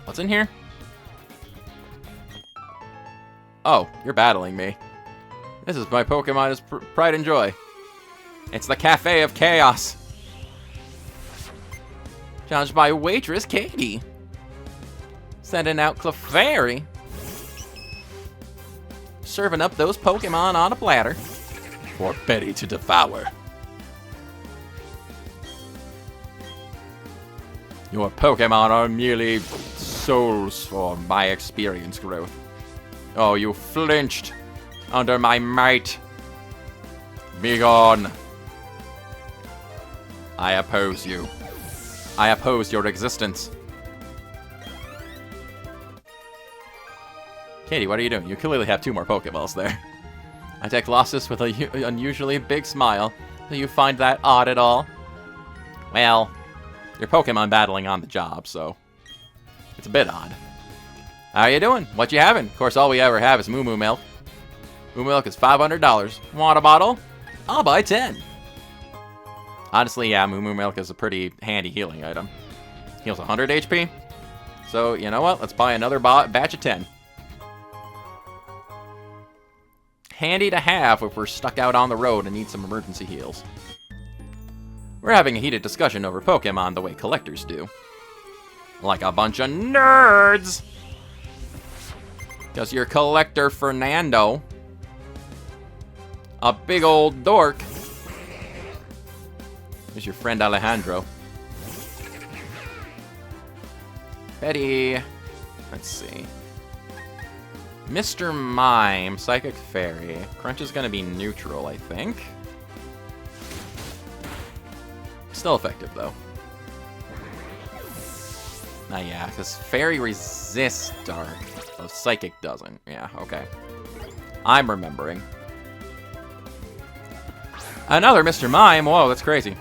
What's in here? Oh, you're battling me. This is my Pokemon's pride and joy. It's the Cafe of Chaos. Challenged by waitress Katie. Sending out Clefairy. Serving up those Pokemon on a platter. For Betty to devour. Your Pokemon are merely souls for my experience growth. Oh, you flinched under my might. Begone. I oppose you. I oppose your existence. Katie, what are you doing? You clearly have 2 more Pokeballs there. I take Colossus with an unusually big smile. Do you find that odd at all? Well, you're Pokemon battling on the job, so it's a bit odd. How you doing? What you having? Of course, all we ever have is Moo Moo Milk. Moo Milk is $500. Want a bottle? I'll buy 10. Honestly, yeah, Moo Moo Milk is a pretty handy healing item. Heals 100 HP. So, you know what? Let's buy another batch of 10. Handy to have if we're stuck out on the road and need some emergency heals. We're having a heated discussion over Pokemon the way collectors do. Like a bunch of nerds! Because your collector Fernando, a big old dork, is your friend Alejandro. Betty, let's see. Mr. Mime, Psychic Fairy. Crunch is going to be neutral, I think. Still effective, though. Yeah, because Fairy resists Dark. So Psychic doesn't. Yeah, okay. I'm remembering. Another Mr. Mime. Whoa, that's crazy.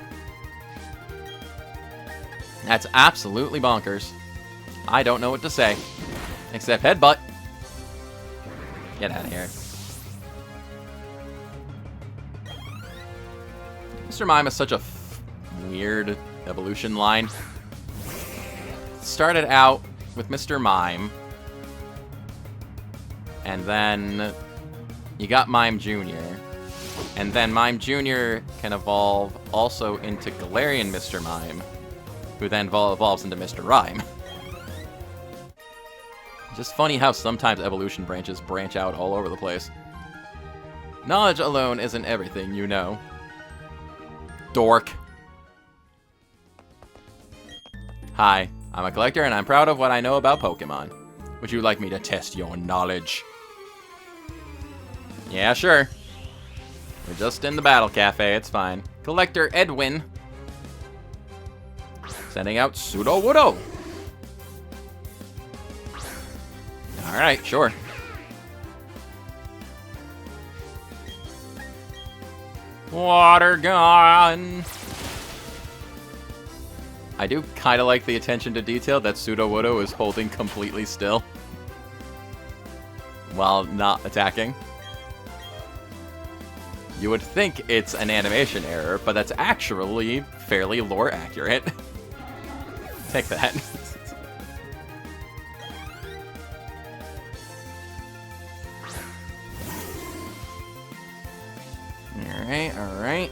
That's absolutely bonkers. I don't know what to say. Except headbutt. Get out of here. Mr. Mime is such a weird evolution line. Started out with Mr. Mime. And then you got Mime Jr. And then Mime Jr. can evolve also into Galarian Mr. Mime, who then evolves into Mr. Rhyme. Just funny how sometimes evolution branches branch out all over the place. Knowledge alone isn't everything, you know. Dork. Hi, I'm a collector and I'm proud of what I know about Pokemon. Would you like me to test your knowledge? Yeah, sure. We're just in the Battle Cafe, it's fine. Collector Edwin. Sending out Sudowoodo. Alright, sure. Water gun. I do kind of like the attention to detail that Sudowoodo is holding completely still while not attacking. You would think it's an animation error, but that's actually fairly lore accurate. Take that. Alright, alright.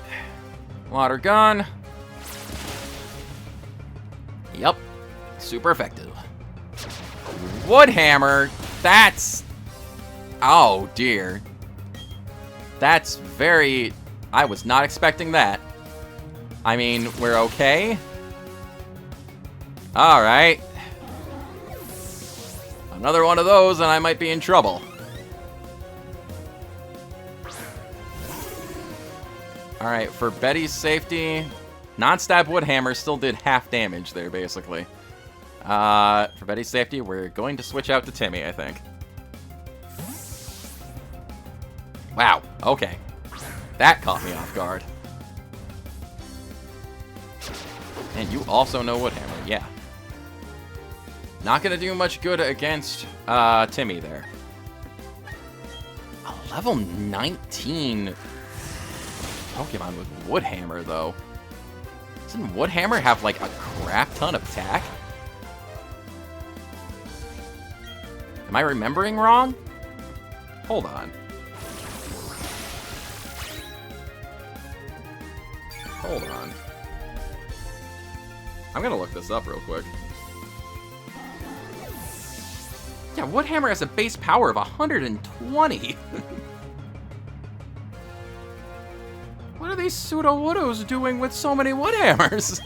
Water gun. Yup. Super effective. Woodhammer. That's... Oh, dear. That's very... I was not expecting that. I mean, we're okay. Alright. Another one of those and I might be in trouble. Alright, for Betty's safety, non-stab Woodhammer still did half damage there, basically. For Betty's safety, we're going to switch out to Timmy, I think. Wow, okay. That caught me off guard. And you also know Woodhammer, yeah. Not gonna do much good against Timmy there. A level 19 Pokemon with Woodhammer, though. Doesn't Woodhammer have, like, a crap ton of attack? Am I remembering wrong? Hold on. Hold on. I'm gonna look this up real quick. Yeah, Woodhammer has a base power of 120. What are these pseudo-woodos doing with so many Woodhammers?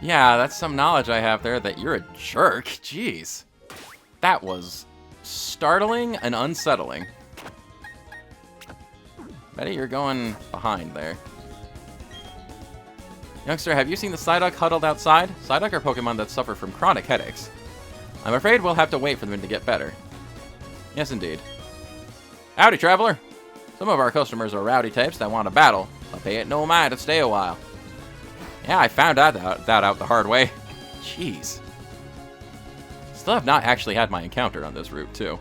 Yeah, that's some knowledge I have there that you're a jerk. Jeez. That was startling and unsettling. Betty, you're going behind there. Youngster, have you seen the Psyduck huddled outside? Psyduck are Pokemon that suffer from chronic headaches. I'm afraid we'll have to wait for them to get better. Yes, indeed. Howdy, traveler. Some of our customers are rowdy types that want to battle, but they ain't no mind to stay a while. Yeah, I found that out the hard way. Jeez. Still have not actually had my encounter on this route, too.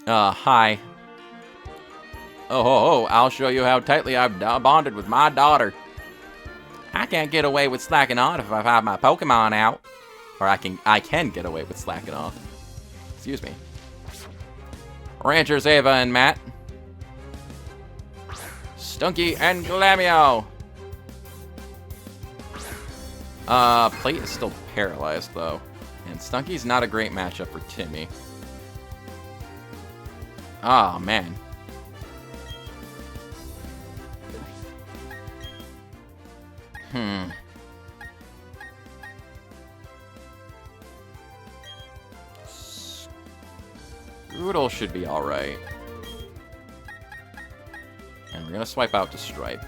Hi. Oh, I'll show you how tightly I've bonded with my daughter. I can't get away with slacking off if I have my Pokemon out. Or I can get away with slacking off. Excuse me. Ranchers Ava and Matt. Stunky and Glamio. Plate is still paralyzed, though. And Stunky's not a great matchup for Timmy. Oh, man. Scoodle should be alright. And we're gonna swipe out to Stripe.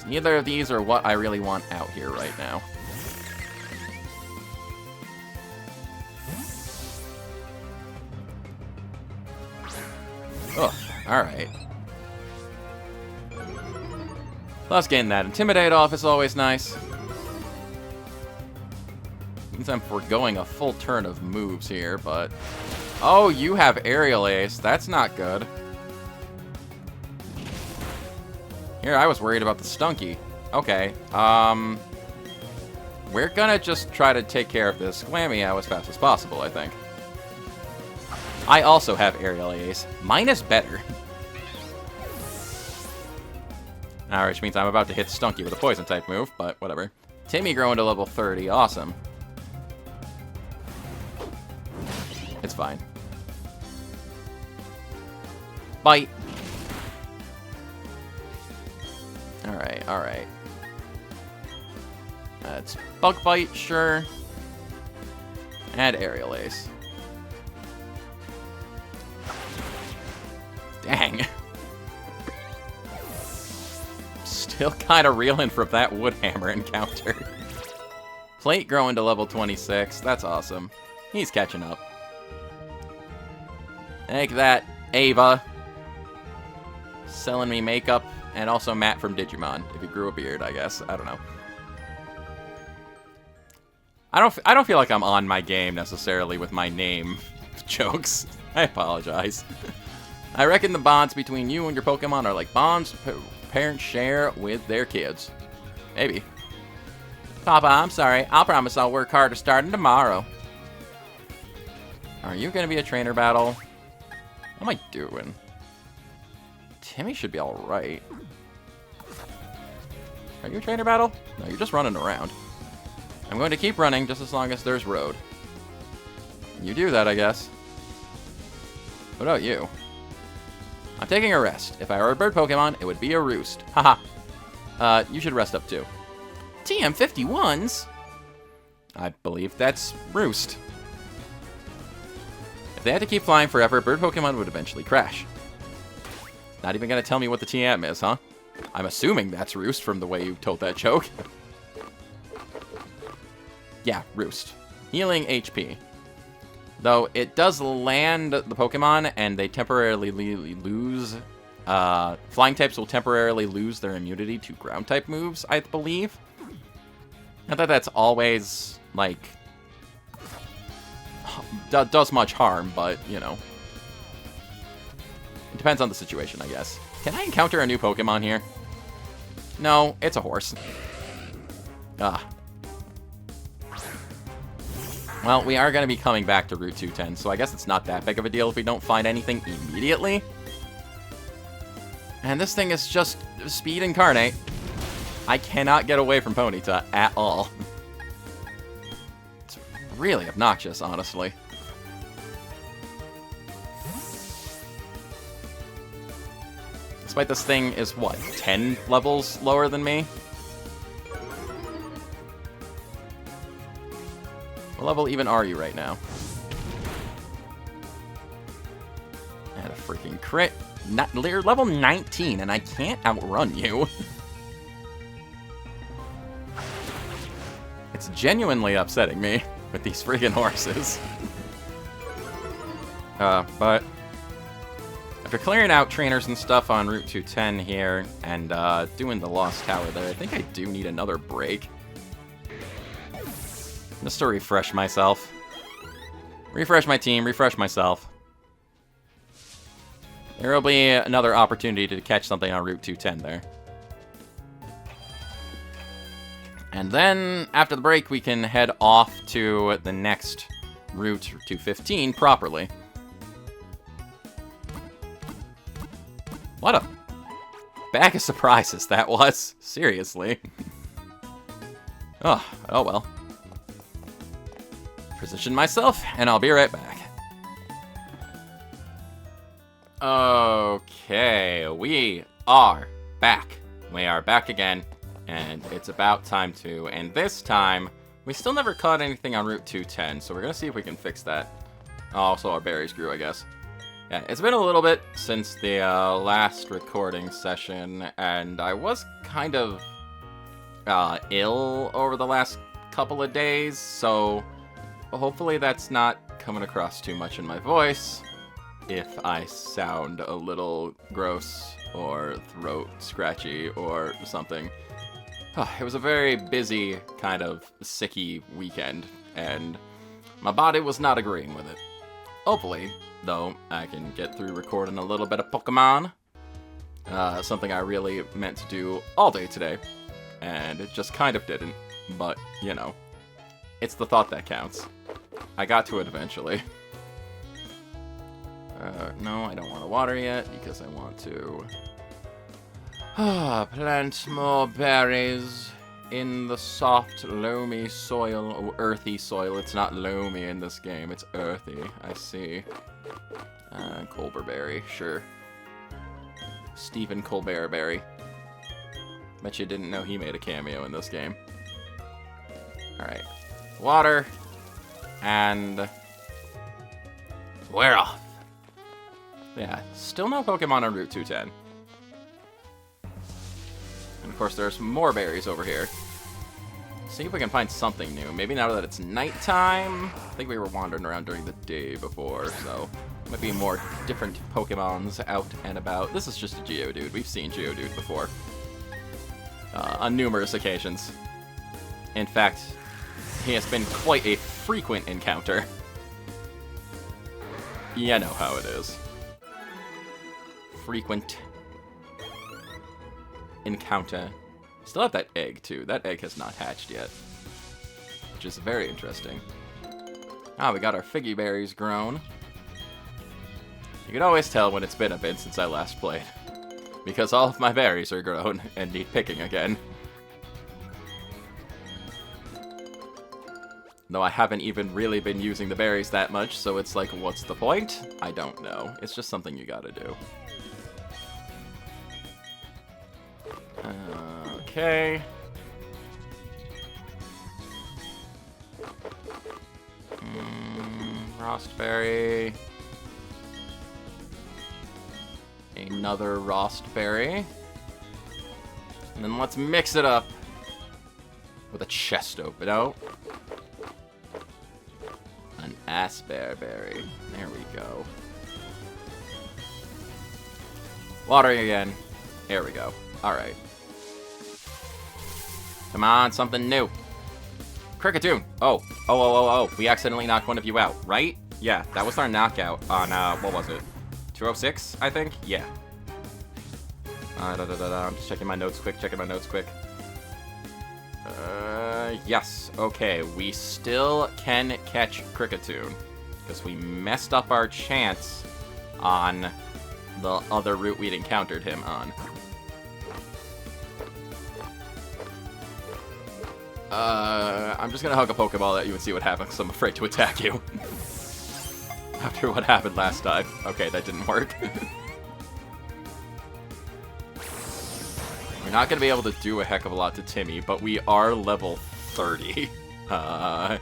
Neither of these are what I really want out here right now. Ugh, alright. Plus getting that Intimidate off is always nice. Means I'm foregoing a full turn of moves here, but... Oh, you have Aerial Ace. That's not good. Here, I was worried about the Stunky. Okay, we're gonna just try to take care of this Glammeow as fast as possible, I think. I also have Aerial Ace. Mine is better. Alright, which means I'm about to hit Stunky with a Poison-type move, but whatever. Timmy growing to level 30. Awesome. It's fine. Bite. Alright, alright. That's Bug Bite, sure. And Aerial Ace. Dang. Still kind of reeling from that Woodhammer encounter. Plate growing to level 26. That's awesome. He's catching up. Take that, Ava. Selling me makeup. And also Matt from Digimon, if he grew a beard, I guess. I don't know. I don't feel like I'm on my game, necessarily, with my name jokes. I apologize. I reckon the bonds between you and your Pokemon are like bonds parents share with their kids. Maybe. Papa, I'm sorry. I'll promise I'll work harder starting tomorrow. Are you going to be a trainer battle? What am I doing? Timmy should be alright. Are you a trainer battle? No, you're just running around. I'm going to keep running just as long as there's road. You do that, I guess. What about you? I'm taking a rest. If I were a bird Pokemon, it would be a roost. Haha. You should rest up too. TM51s? I believe that's roost. If they had to keep flying forever, bird Pokemon would eventually crash. Not even gonna tell me what the TM is, huh? I'm assuming that's roost from the way you told that joke. Yeah, roost. Healing HP. Though it does land the Pokemon and they temporarily lose... flying types will temporarily lose their immunity to ground type moves, I believe. Not that that's always, like... does much harm, but, you know. It depends on the situation, I guess. Can I encounter a new Pokemon here? No, it's a horse. Ah. Well, we are going to be coming back to Route 210, so I guess it's not that big of a deal if we don't find anything immediately. And this thing is just speed incarnate. I cannot get away from Ponyta at all. It's really obnoxious, honestly. Despite this thing is, what, 10 levels lower than me? What level even are you right now? And a freaking crit. You're level 19, and I can't outrun you. It's genuinely upsetting me with these freaking horses. But after clearing out trainers and stuff on Route 210 here, and doing the Lost Tower there, I think I do need another break. Just to refresh myself. Refresh my team, refresh myself. There will be another opportunity to catch something on Route 210 there. And then, after the break, we can head off to the next Route 215 properly. What a bag of surprises that was. Seriously. Oh well. Position myself, and I'll be right back. Okay, we are back. We are back again, and it's about time to. And this time, we still never caught anything on Route 210, so we're gonna see if we can fix that. Also, our berries grew, I guess. Yeah, it's been a little bit since the last recording session, and I was kind of ill over the last couple of days, so hopefully that's not coming across too much in my voice. If I sound a little gross or throat scratchy or something. It was a very busy, kind of sicky weekend, and my body was not agreeing with it. Hopefully, though, I can get through recording a little bit of Pokemon. Something I really meant to do all day today, and it just kind of didn't, but, you know, it's the thought that counts. I got to it eventually. No, I don't want to water yet, because I want to plant more berries in the soft, loamy soil. Oh, earthy soil. It's not loamy in this game, it's earthy. I see. Colberberry, sure. Stephen Colbertberry. Bet you didn't know he made a cameo in this game. Alright. Water. And we're off. Yeah, still no Pokemon on Route 210. And of course there's more berries over here. See if we can find something new. Maybe now that it's nighttime. I think we were wandering around during the day before, so might be more different Pokemons out and about. This is just a Geodude. We've seen Geodude before. On numerous occasions. In fact, he has been quite a frequent encounter. You know how it is. Frequent encounter. Still have that egg, too. That egg has not hatched yet. Which is very interesting. We got our Figgy berries grown. You can always tell when it's been a bit since I last played. Because all of my berries are grown and need picking again. Though I haven't even really been using the berries that much, so it's like, what's the point? I don't know. It's just something you gotta do. Okay. Rostberry. Another Rostberry. And then let's mix it up with a chest open out. An Asperberry. There we go. Watering again. There we go. Alright. Come on, something new. Cricketune. Oh. We accidentally knocked one of you out, right? Yeah, that was our knockout on, what was it? 206, I think? Yeah. I'm just checking my notes quick, Yes, okay, we still can catch Kricketune, because we messed up our chance on the other route we'd encountered him on. I'm just gonna hug a Pokeball at you and see what happens, I'm afraid to attack you. After what happened last time. Okay, that didn't work. We're not gonna be able to do a heck of a lot to Timmy, but we are level 30. I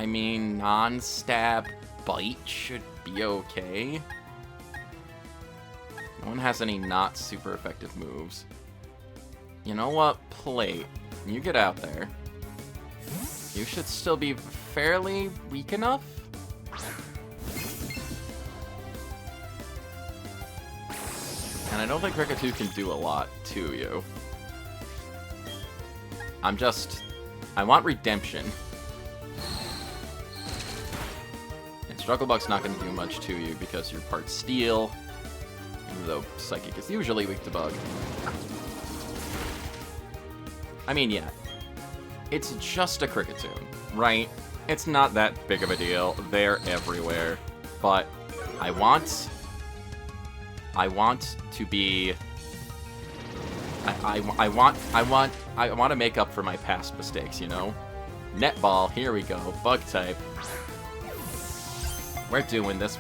mean, non-stab bite should be okay. No one has any not super effective moves. You know what? Plate. You get out there. You should still be fairly weak enough? And I don't think Kricketune can do a lot to you. I want redemption. And Struggle Bug's not going to do much to you because you're part Steel, even though Psychic is usually weak to Bug. I mean, yeah. It's just a Kricketune, right? It's not that big of a deal. They're everywhere. But I want to be... I want to make up for my past mistakes, you know? Netball, here we go. Bug type. We're doing this.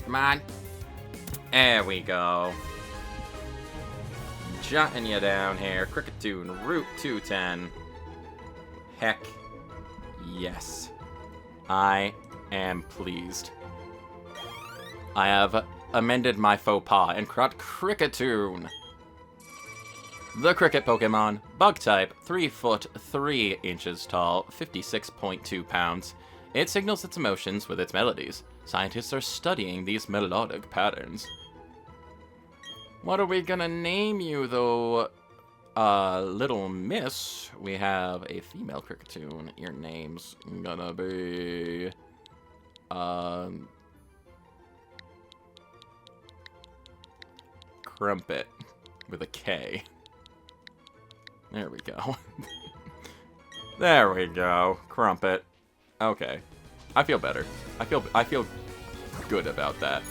Come on. There we go. Jotting you down here. Kricketune, Route 210. Heck yes. I am pleased. I have amended my faux pas and caught Kricketune. The cricket Pokemon, bug type, 3 foot 3 inches tall, 56.2 pounds. It signals its emotions with its melodies. Scientists are studying these melodic patterns. What are we gonna name you, though, little miss? We have a female Kricketune. Your name's gonna be... Crumpet. With a K. There we go. There we go. Crumpet. Okay. I feel better. I feel good about that.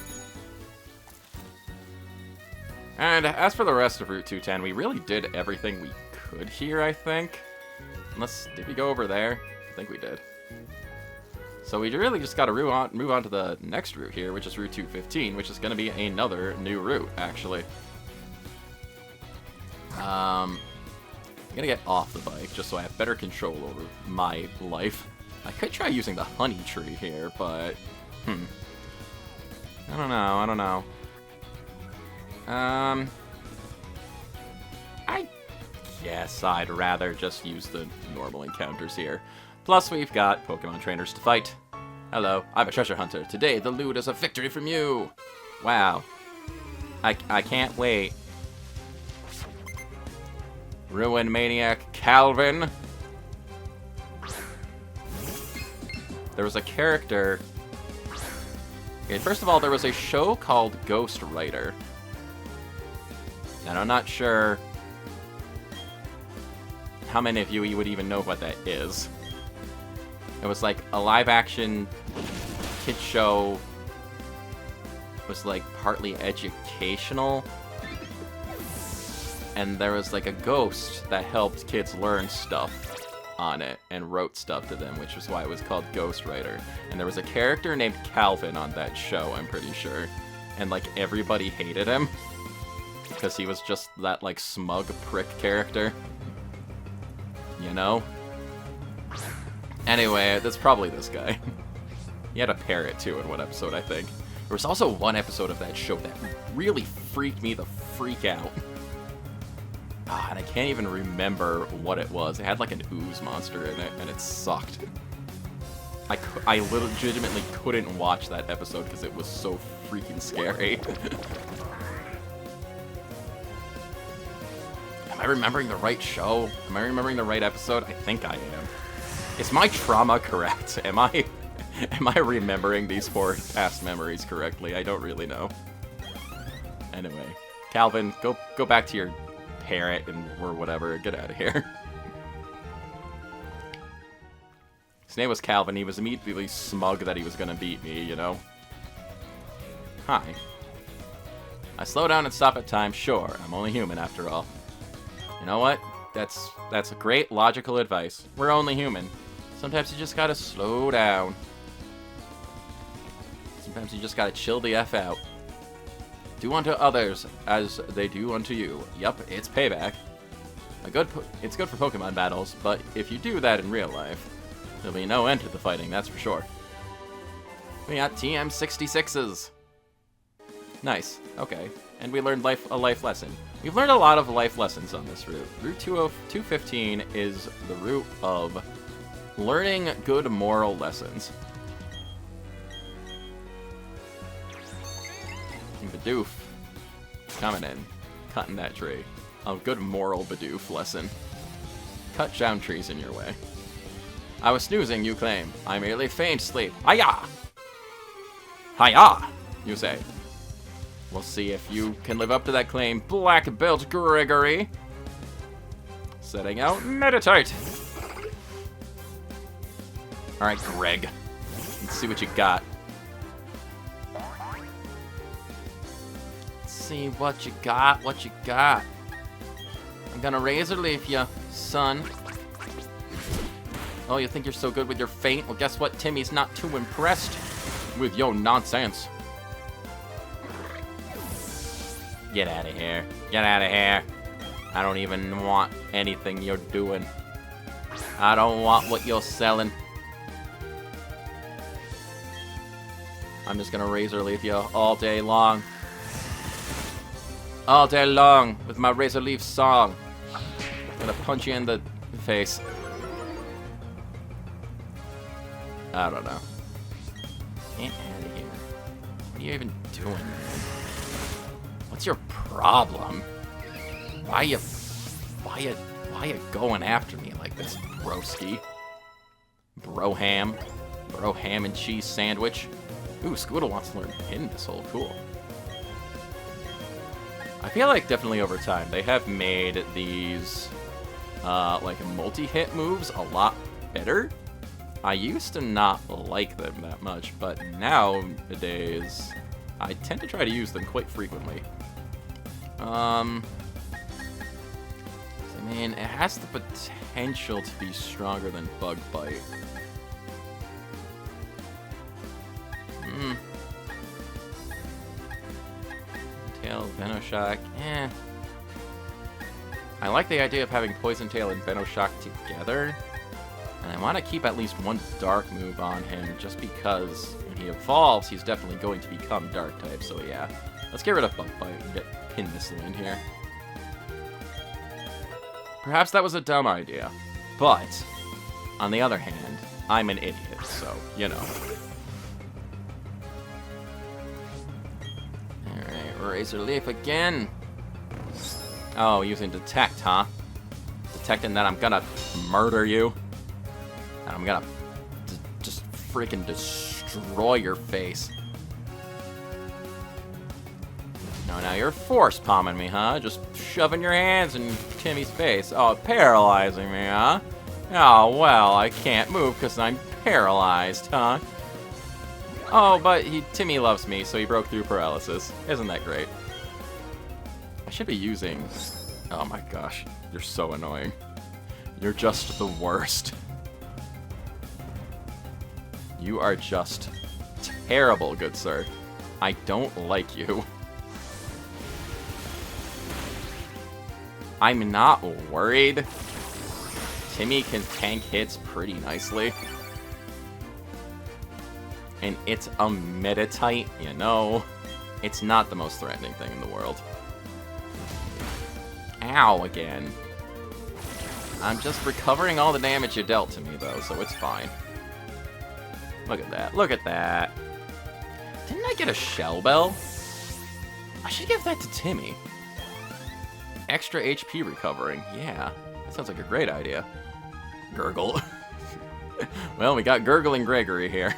And as for the rest of Route 210, we really did everything we could here, I think. Unless, did we go over there? I think we did. So we really just gotta move on to the next route here, which is Route 215, which is gonna be another new route, actually. I'm gonna get off the bike, just so I have better control over my life. I could try using the honey tree here, but... I don't know. I guess I'd rather just use the normal encounters here. Plus, we've got Pokemon trainers to fight. Hello, I'm a treasure hunter. Today, the loot is a victory from you. Wow. I can't wait. Ruin Maniac Calvin. There was a character... Okay, first of all, there was a show called Ghost Rider. And I'm not sure how many of you would even know what that is. It was like a live-action kid show. It was like partly educational. And there was like a ghost that helped kids learn stuff on it and wrote stuff to them, which is why it was called Ghost Rider. And there was a character named Calvin on that show, I'm pretty sure. And like everybody hated him. Because he was just that, like, smug prick character. You know? Anyway, that's probably this guy. He had a parrot, too, in one episode, I think. There was also one episode of that show that really freaked me the freak out. And I can't even remember what it was. It had, like, an ooze monster in it, and it sucked. I legitimately couldn't watch that episode because it was so freaking scary. Am I remembering the right show? Am I remembering the right episode? I think I am. Is my trauma correct? Am I Am I remembering these poor past memories correctly? I don't really know. Anyway, Calvin, go back to your parrot or whatever. Get out of here. His name was Calvin. He was immediately smug that he was going to beat me, you know? Hi. I slow down and stop at times. Sure, I'm only human after all. You know what? That's a great logical advice. We're only human. Sometimes you just gotta slow down. Sometimes you just gotta chill the F out. Do unto others as they do unto you. Yup, it's payback. It's good for Pokemon battles, but if you do that in real life, there'll be no end to the fighting, that's for sure. We got TM66s. Nice, okay. And we learned a life lesson. We've learned a lot of life lessons on this route. Route 215 is the route of learning good moral lessons. Bidoof. Coming in. Cutting that tree. A good moral Bidoof lesson. Cut down trees in your way. I was snoozing, you claim. I merely feigned sleep. Hiya! Hiya! You say. We'll see if you can live up to that claim, Black Belt Gregory. Setting out, meditate. Alright, Greg. Let's see what you got. Let's see what you got, I'm gonna razor leaf you, son. Oh, you think you're so good with your feint? Well, guess what? Timmy's not too impressed with your nonsense. Get out of here. Get out of here. I don't even want anything you're doing. I don't want what you're selling. I'm just gonna razor leaf you all day long. All day long with my razor leaf song. I'm gonna punch you in the face. I don't know. Get out of here. What are you even doing, man? What's your problem? Why you going after me like this, broski? Bro ham and cheese sandwich. Ooh, Scoodle wants to learn Pin Missile. Cool. I feel like definitely over time they have made these like multi-hit moves a lot better. I used to not like them that much, but nowadays I tend to try to use them quite frequently. I mean, it has the potential to be stronger than Bug Bite. Tail, Venoshock, eh. I like the idea of having Poison Tail and Venoshock together. And I want to keep at least one Dark move on him, just because when he evolves, he's definitely going to become Dark type, so yeah. Let's get rid of Bug Bite and get Pin Missile in here. Perhaps that was a dumb idea, but on the other hand, I'm an idiot, so, you know. Alright, Razor Leaf again. Oh, using Detect, huh? Detecting that I'm gonna murder you. And I'm gonna just freaking destroy your face. No, now you're force palming me, huh? Just shoving your hands in Timmy's face. Oh, paralyzing me, huh? Oh, well, I can't move because I'm paralyzed, huh? Oh, but Timmy loves me, so he broke through paralysis. Isn't that great? I should be using... Oh my gosh, you're so annoying. You're just the worst. You are just terrible, good sir. I don't like you. I'm not worried. Timmy can tank hits pretty nicely. And it's a Meditite, you know. It's not the most threatening thing in the world. Ow, again. I'm just recovering all the damage you dealt to me, though, so it's fine. Look at that. Look at that. Didn't I get a Shell Bell? I should give that to Timmy. Extra HP recovering. Yeah, that sounds like a great idea. Gurgle. Well, we got Gurgling Gregory here.